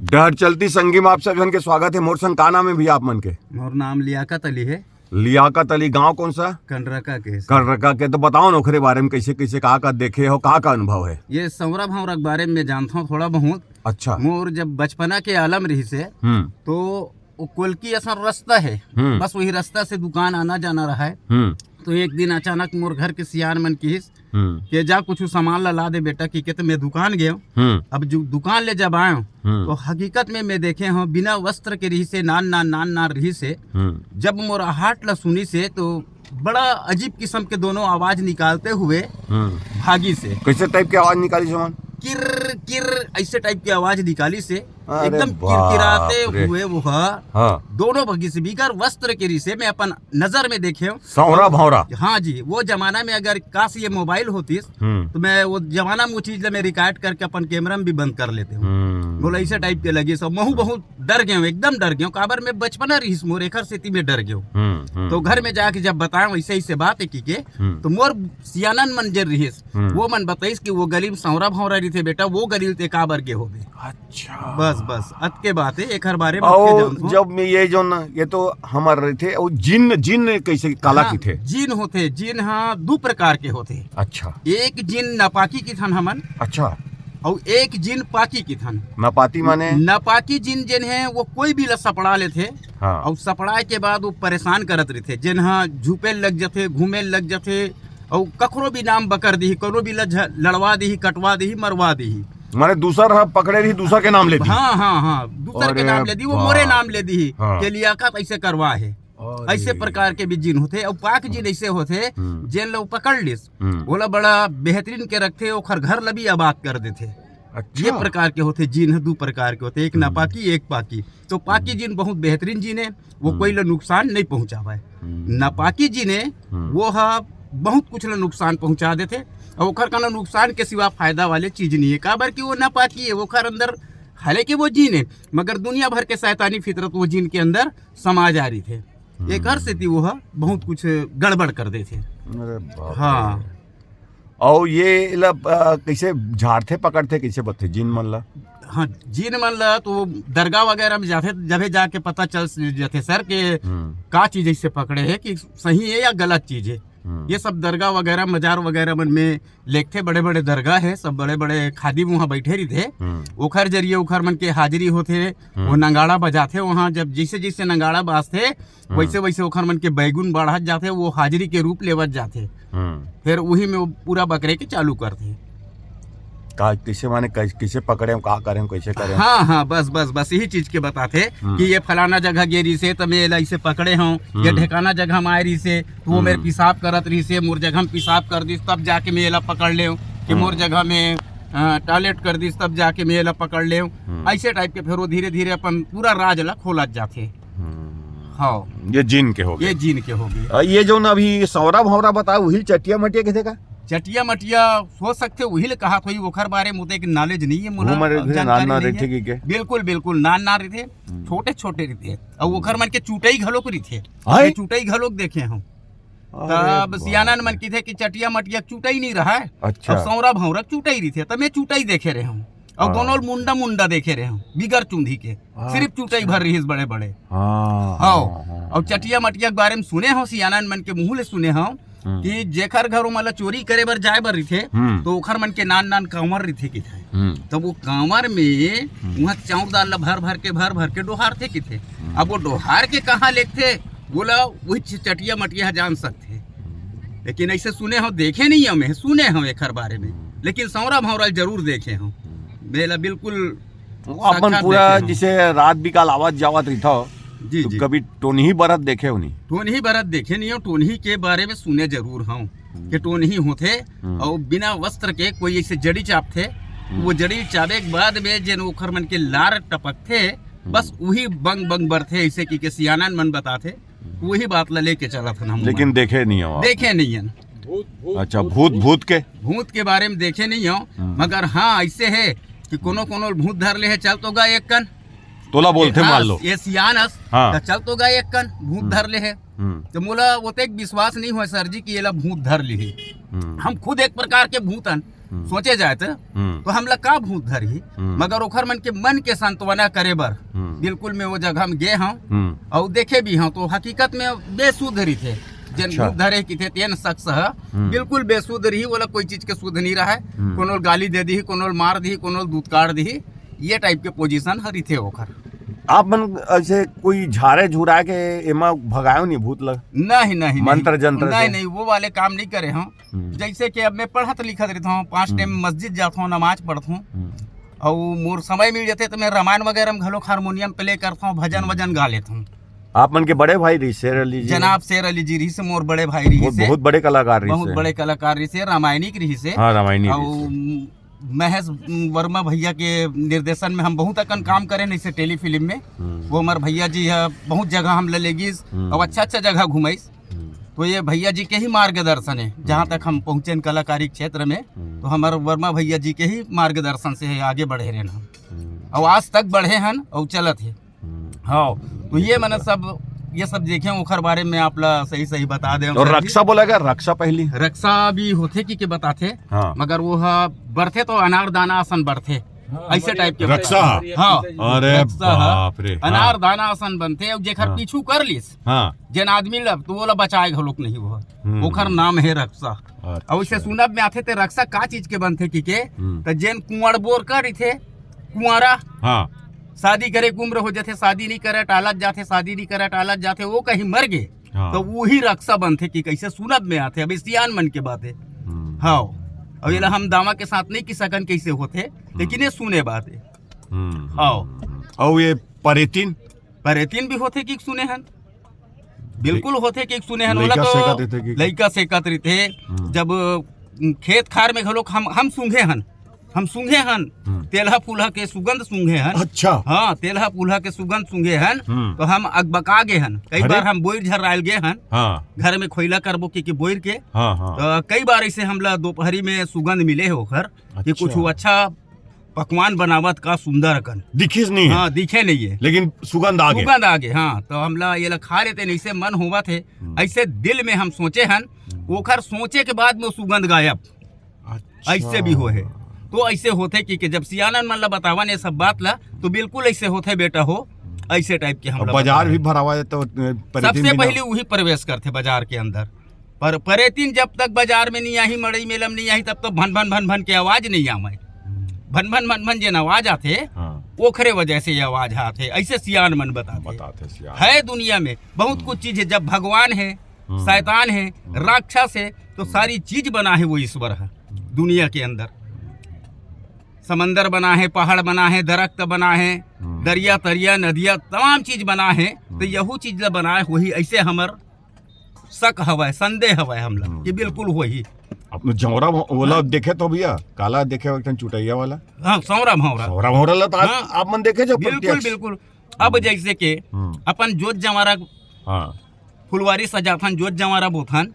डहर चलती संगी में आप सब जन के स्वागत है। मोर संग का नाम है भैया आप मन के? मोर नाम लियाकत अली है। लियाकत अली, गांव कौन सा? कंडरका के। कररका के। तो बताओ ना ओखरे बारे में, कैसे कैसे का देखे हो, का अनुभव है? ये सौरा भावरा के बारे में जानता हूँ थोड़ा बहुत। अच्छा। मोर जब बचपना के आलम रही से तो वो कोलकी असर रास्ता है, बस वही रास्ता से दुकान आना जाना रहा है। तो एक दिन अचानक मोर घर के सियान मन की के जा कुछ सामान ला दे बेटा की के। तो मैं दुकान गए। अब जो दुकान ले जब आयो तो हकीकत में मैं देखे हूँ बिना वस्त्र के रही से नान रही से। जब मोर हाट ला सुनी से तो बड़ा अजीब किस्म के दोनों आवाज निकालते हुए भागी से। कैसे टाइप की आवाज निकाली सामान? किर किर ऐसे टाइप की आवाज निकाली से, एकदम किरकिराते हुए वो दोनों भगी से बिगर वस्त्र के से मैं अपन नजर में देखे हूँ। सौरा भौरा। हाँ जी, वो जमाना में अगर काश ये मोबाइल होती तो मैं वो जमाना में वो चीज में रिकॉर्ड करके अपन कैमरा में भी बंद कर लेते हूँ। बोला ऐसे टाइप के लगे सब। महू बहुत डर गए हूँ, एकदम डर गए हूँ। काबर में बचपना रही मोर एकर स्थिति में डर गए। तो घर में जाके जब बताया ऐसे ऐसे बात है की के तो मोर सियानन मंजर रही वो मन बताइस कि वो गली में सौरा भौरा रही थे बेटा, वो गली ते काबर के हो गए। अच्छा। बस अत के बात है एक हर बारे में। जब में ये जो ना ये तो हमार रहे थे और जिन कैसे काला की थे? जिन होते जिन हाँ दो प्रकार के होते। अच्छा। एक जिन नपाकी की थन हमन। अच्छा। और एक जिन पाकी की थन। नपाती माने? नपाकी जिन जिन है वो कोई भी लसपड़ा लेते। हाँ। और सपड़ा के बाद वो परेशान करत रहे थे। जिन हाँ झुपे लग जाते, घूमे लग जाते और कखरो भी नाम बकर दी, कोनो भी लड़वा दी, कटवा दी, मरवा दी। माने दूसरा पकड़े रही, दूसरा के नाम ले दी। हाँ दूसरा के नाम ले दी, वो मोरे नाम ले दी के लियाकत ऐसे करवा है। ऐसे प्रकार के भी जिन होते। और पाक जिन ऐसे होते जिन लोग पकड़ लिस बोला बड़ा बेहतरीन के रखते और घर लबी आबाद कर देते। अच्छा। ये प्रकार के होते जिन, दो प्रकार के होते, एक नापाकी एक पाकी। तो पाकी जिन बहुत बेहतरीन जिन है, वो कोई ला नुकसान नहीं पहुंचावा है। नापाकी जिन है वो बहुत कुछ ला नुकसान पहुंचा देते और ओखर का नुकसान के सिवा फायदा वाले चीज नहीं है। काबर की वो नापाकी है, ओखर अंदर हालांकि वो जीन है मगर दुनिया भर के शैतानी फितरत वो जीन के अंदर समा जा रही थे। एक हर से वो बहुत कुछ गड़बड़ कर देते। हाँ। और ये कैसे झाड़ते पकड़ते, कैसे बते जिन मन ला? हाँ, जिन मन ला तो दरगाह वगैरह में जाते, जब जाके पता चल जाते सर के का चीज ऐसे पकड़े है कि सही है या गलत चीज है। ये सब दरगाह वगैरह मजार वगैरह मन में लेखते, बड़े बड़े दरगाह है, सब बड़े बड़े खादी वहाँ बैठे रही थे। ओखर जरिए ओखर मन के हाजिरी होते, वो नंगाड़ा बजाते वहाँ। जब जैसे जैसे नंगाड़ा बाजते वैसे वैसे ओखर मन के बैगुन बढ़त जाते, वो हाजिरी के रूप लेवत जाते। फिर वही में वो पूरा बकरे के चालू करते। कैसे माने कैसे पकड़े, का करें, कैसे करें? हाँ बस यही चीज के बताते कि ये फलाना जगह गेरी से तो मैं ऐसे पकड़े हूँ, ये ढेकाना जगह में आए रही से तो वो मेरे पेशाब करत रही से, मोर जगह में पेशाब कर दी तब जाके मैं एला पकड़ ले कि मोर जगह में टॉयलेट कर दी तब जाके मैं एला पकड़ ले। ऐसे टाइप के फिर वो धीरे धीरे अपन पूरा राज ला खोलत जाते। हाँ, ये जिन के हो गए। ये जिन के हो गए। ये जो अभी सौरा भौरा बताओ वही चटिया मटिया कैसे का? चटिया मटिया सोच सकते वही ले कहा थोड़ी ओखर बारे में उतने नॉलेज नहीं है, मुला जानकारी नहीं है। बिल्कुल नान रहते, छोटे छोटे रहते और ओखर मन के चूटई घलोक रहते। चूटई घलोक देखे हम तब सियानन मन की थे कि चटिया मटिया चूटई नहीं रहा है। अच्छा। सौरा भौरा चूटई रहते तब मैं चूटई देखे रहे हूँ और दोनों मुंडा देखे रहे हूँ बिगर चूंधी के, सिर्फ चूटई भर रही बड़े बड़े। हाँ। और चटिया मटिया के बारे में सुने हो, सियानन मन के मुँह ले सुने हो कि जेखर घरों मतलब चोरी करे बर जाए बर रही थे तो ओखर मन के नान कांवर रही थे कि थे। तो वो कांवर में वहाँ चाउर दाल भर के डोहार थे कि थे। अब वो डोहार के कहाँ लेते बोला वही चटिया मटिया जान सकते, लेकिन ऐसे सुने हो, देखे नहीं हमें, सुने हो एक बारे में, लेकिन सौरा भौरा जरूर देखे हो। मेला बिल्कुल अपन पूरा जिसे रात बिकाल आवाज जावत रही था। जी, तो जी। कभी टोनही बरत देखे हो? नहीं, टोनही बरत देखे नहीं हो। टोनही के बारे में सुने जरूर हूँ कि टोनही होते और बिना वस्त्र के कोई ऐसे जड़ी चाप थे। वो जड़ी चापे के बाद में जन ओखर मन के लार टपक थे, बस वही बंग बरथे ऐसे की सियानन मन बताते, वही बात ला लेके चला था हम। लेकिन देखे नहीं हो? देखे नहीं है। अच्छा, भूत के बारे में देखे नहीं हो, मगर हाँ ऐसे है कि कोनो भूत धर ले है, चल तो गा एक कन तोला बोलते मान लो ये सियानस। हाँ। चल तो गए एक कन भूत धर ले है तो मोला वो विश्वास नहीं हुआ सर जी कि ये ला भूत धर ली है। हम खुद एक प्रकार के भूतन सोचे जाए तो हम लोग का भूत धरी, मगर ओखर मन के सांत्वना करे बर बिल्कुल में वो जगह में गे हूँ और देखे भी हूँ, तो हकीकत में बेसुध रही थे जन भूत धरे की थे तेन शख्स बिल्कुल बेसुध रही, बोला कोई चीज के सुध नहीं रहा है, कोनो गाली दे दी, कोनो मार दी, कोनो दूध काट दी, ये टाइप के पोजीशन हरी थे ओखर। आप मन ऐसे कोई झारे झुरा के एमा भगायो नहीं भूत लग? नहीं मंत्र जंत्र नहीं वो वाले काम नहीं करे हूँ। जैसे कि अब मैं पढ़त लिखत रहता हूँ, 5 टाइम मस्जिद जाता हूँ, नमाज पढ़ता हूँ और मोर समय मिल जाते तो मैं रामायण वगैरह में घलो हारमोनियम प्ले करता हूँ, भजन वजन गा लेता हूँ। आप मन के बड़े भाई रही शेर अली जी? जनाब शेर अली जी रही से मोर बड़े भाई रही से, बहुत बड़े कलाकार रही, बहुत बड़े कलाकार रही से, रामायणिक रही से। हाँ, रामायणी। और महेश वर्मा भैया के निर्देशन में हम बहुत अकन काम करें इसे टेलीफिल्म में, वो हमारे भैया जी है, बहुत जगह हम ले लेगीस और अच्छा जगह घुमाईस, तो ये भैया जी के ही मार्गदर्शन है जहाँ तक हम पहुँचे कलाकारी क्षेत्र में, तो हमारे वर्मा भैया जी के ही मार्गदर्शन से आगे बढ़े रहे हम और आज तक बढ़े हैं और चलत है। हाँ, तो ये मैंने ये सब देखे ओखर बारे में आप ला सही बता दे। और रक्षा बोला गया, रक्षा पहली रक्षा भी होते कि बताते, हाँ। मगर वो बढ़ते तो अनारदाना आसन बढ़ते, ऐसे टाइप के रक्षा। हाँ, अरे बाप रे, अनारदाना आसन बनते और जेखर पीछू कर लिस जन आदमी लब तो वो ला बचाए घलोक नहीं हुआ, ओखर नाम है रक्षा। और उसे सुनब में आते थे रक्षा का चीज के बनते की के तो जेन कुंवर बोर कर थे कुंवारा, शादी करे उम्र हो जाते, शादी नहीं करे टालत जाते, शादी नहीं करे टालत जाते, वो कहीं मर गए तो वही रक्षा बनते कि कैसे सुनब में आते। अब सियान मन के बात है। हाँ, और ये हम दावा के साथ नहीं कि सकन कैसे होते, लेकिन ये सुने बात है। हाँ, और ये परेतीन भी होते कि सुने हन, बिल्कुल होते कि सुने हन। लइका सेकत रहते जब खेत खार में घलोक हम सूंघे हन तेलहा फूलहा के सुगंध सूंघे हन। अच्छा, हाँ, तेलहा फूलहा के सुगंध सूंघे हन, तो हम अगबका गे हन। कई बार हम बोर झर्रायल गे हन, घर में खोइला करबो की बोर के, तो कई बार ऐसे हमला दोपहरी में सुगंध मिले हो घर कि कुछ अच्छा पकवान बनावत का सुंदर अकन दिखिस नहीं है। हाँ, दिखे नहीं है, लेकिन सुगंध आगे। हाँ, तो हमला ये खा लेते नहीं से मन हुआ थे, ऐसे दिल में हम सोचे हन, ओखर सोचे के बाद में सुगंध गायब। ऐसे भी हो है, तो ऐसे होते कि जब सियानन मन ला बतावन ये सब बात ला, तो बिल्कुल ऐसे होते बेटा हो, ऐसे टाइप के हम बाजार भी भरावा तो सबसे पहले वही प्रवेश करते बाजार के अंदर। पर परेतीन जब तक बाजार में नहीं आई, मड़ई मेलम नहीं आई, तब तो भन के आवाज नहीं आवे। भन जे आवाज आते ओखरे वजह से ये आवाज आते, ऐसे सियान मन बताते है। दुनिया में बहुत कुछ चीज है, जब भगवान है, शैतान है, राक्षस है, तो सारी चीज बना है वो ईश्वर है दुनिया के अंदर। समंदर बना है, पहाड़ बना है, दरख्त बना है, दरिया तरिया नदिया तमाम चीज बना है, तो यहू चीज ला बना है वही। ऐसे हमर शक हवा, संदेह हवा हमला कि बिल्कुल वही। अपने जौरा वाला देखे तो भैया काला देखे वक्त चुटैया वाला, हाँ, सौरा भौरा ला तो आप मन देखे जो बिल्कुल। अब जैसे के अपन जोत जमारा फुलवारी सजाथन, जोत जमारा बोथन,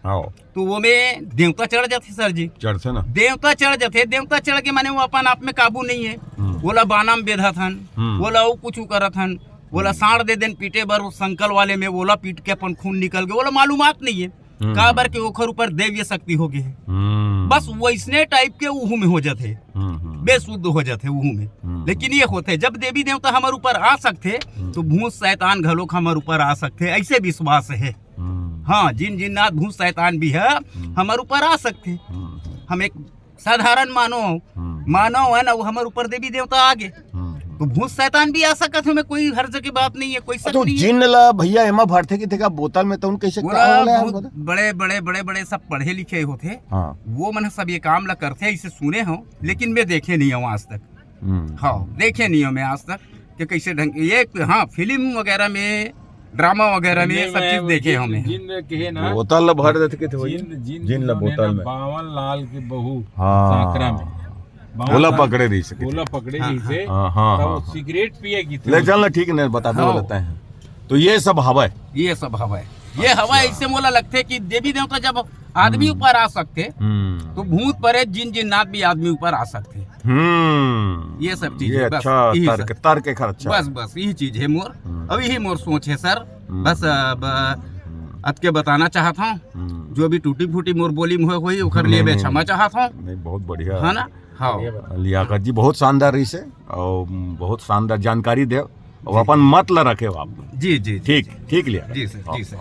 तो वो में देवता चढ़ जाते सर जी, चढ़ते ना, देवता चढ़ जाते। देवता चढ़ के माने वो अपन आप में काबू नहीं है, बोला बाना में बेधा थन, बोला वो कुछ करत हन, बोला साढ़ दे देन पीटे बर संकल वाले में, बोला पीट के अपन खून निकल गए, बोला मालूमात नहीं है का बर के ओखर ऊपर दैवीय शक्ति हो गए। बस वैसने टाइप के उहू में हो जाते, बेशुद्ध हो जाते उहू में। लेकिन ये होते जब देवी देवता हमारे ऊपर आ सकते, तो भूत शैतान घलोक हमारे ऊपर आ सकते, ऐसे विश्वास है। हाँ, जिन जिन्नात भूत शैतान भी है हमारे ऊपर आ सकते। हम एक साधारण मानव है ना, वो हमारे ऊपर देवी देवता आ गए, तो भूत शैतान भी आ सकत है, कोई हर्ज की बात नहीं है, कोई शक नहीं है। जिन ला भैया एमा भरते की थे बोतल में, तो उन कैसे बड़े सब पढ़े लिखे होते, वो मन सब ये काम ला करते, इसे सुने हो, लेकिन मैं देखे नहीं हूँ आज तक। हाँ, देखे नहीं हूँ मैं आज तक कि कैसे ढंग ये। हाँ, फिल्म वगैरह में, ड्रामा वगैरह में सब चीज देखे हमें। बोतल भर देते थे, जिन ला बोतल में बावन लाल की बहू साकरा में बोला पकड़े रही से, बोला पकड़े रही से, सिगरेट पिएगी ले चलना, ठीक है, बता देते हैं। तो ये सब हवा है, ये सब हवा है, ये हवा इससे मोला लगते कि देवी देवता जब आदमी ऊपर आ सकते, तो भूत परे जिन जिन्नात भी आदमी ऊपर आ सकते। ये सब चीज है, अच्छा तर्क बस यही चीज है मोर, अब यही मोर सोच है सर। बस अत के बताना चाहता हूँ जो भी टूटी फूटी मोर बोली में हुई उखर लिए मैं क्षमा चाहता हूँ। नहीं बहुत बढ़िया है ना। हाँ लियाकत जी बहुत शानदार रही से और बहुत शानदार जानकारी दे और अपन मत ला रखे आप। जी जी ठीक ठीक लिया जी सर जी सर।